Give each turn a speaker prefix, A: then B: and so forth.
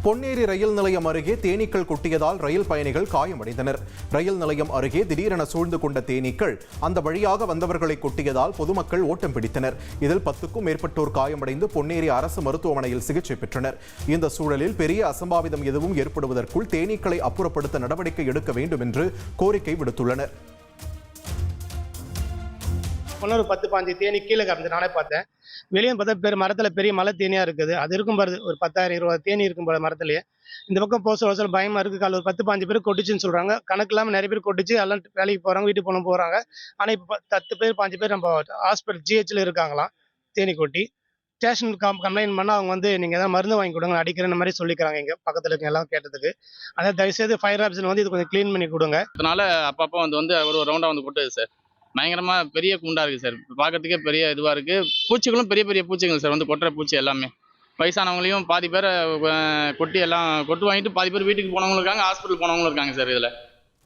A: பொன்னேரி ரயில் நிலையம் அருகே தேனீக்கள் கொட்டியதால் ரயில் பயணிகள் காயமடைந்தனர். ரயில் நிலையம் அருகே திடீரென சூழ்ந்து கொண்ட தேனீக்கள் அந்த வழியாக வந்தவர்களை கொட்டியதால் பொதுமக்கள் ஓட்டம் பிடித்தனர். இதில் 10க்கும் மேற்பட்டோர் காயமடைந்து பொன்னேரி அரசு மருத்துவமனையில் சிகிச்சை பெற்றனர். இந்த சூழலில் பெரிய அசம்பாவிதம் எதுவும் ஏற்படுவதற்குள் தேனீக்களை அப்புறப்படுத்த நடவடிக்கை எடுக்க வேண்டும் என்று கோரிக்கை விடுத்துள்ளனர்.
B: ஒரு 10-15 தேனி கீழே கிடந்து நானே பார்த்தேன். வெளியே பார்த்தா மரத்தில் பெரிய மலை தேனியாக இருக்குது. அது இருக்கும் பாரு, ஒரு 10,000-20 தேனி இருக்கும் போல மரத்துலேயே. இந்த பக்கம் போக சொல்ல பயமாக இருக்குது. காலையில் ஒரு 10-15 பேர் கொட்டுச்சுன்னு சொல்கிறாங்க. கணக்கு இல்லாமல் நிறைய பேர் கொட்டுச்சு. எல்லாம் வேலைக்கு போகிறாங்க, வீட்டுக்கு போகிறாங்க. ஆனால் இப்போ 10 பேர் 5 பேர் நம்ம ஹாஸ்பிட்டல் ஜிஹெச்சில் இருக்காங்களாம் தேனி கொட்டி. ஸ்டேஷன் கம்ப்ளைண்ட் பண்ணால் அவங்க நீங்கள் ஏதாவது மருந்து வாங்கி கொடுங்க, அடிக்கிறேன் மாதிரி சொல்லிக்கிறாங்க. இங்கே பக்கத்தில் இருக்க எல்லாம் கேட்டதுக்கு. அதாவது தயவுசெய்து ஃபயர் ஆஃபீஸில் இது கொஞ்சம் க்ளீன் பண்ணி கொடுங்க.
C: அதனால அப்பப்போ வந்து ஒரு ரவுண்டாக வந்து கொட்டுது சார். பயங்கரமாக பெரிய குண்டா இருக்குது சார். பார்க்கறதுக்கே பெரிய இதுவாக இருக்குது. பூச்சிகளும் பெரிய பெரிய பூச்சிகள் சார், வந்து கொட்டுற பூச்சி எல்லாமே. வயசானவங்களையும் பாதி பேரை கொட்டி எல்லாம் கொட்டு வாங்கிட்டு பாதி பேர் வீட்டுக்கு போனவங்களும் இருக்காங்க, ஹாஸ்பிட்டல் போனவங்களும் இருக்காங்க சார் இதில்.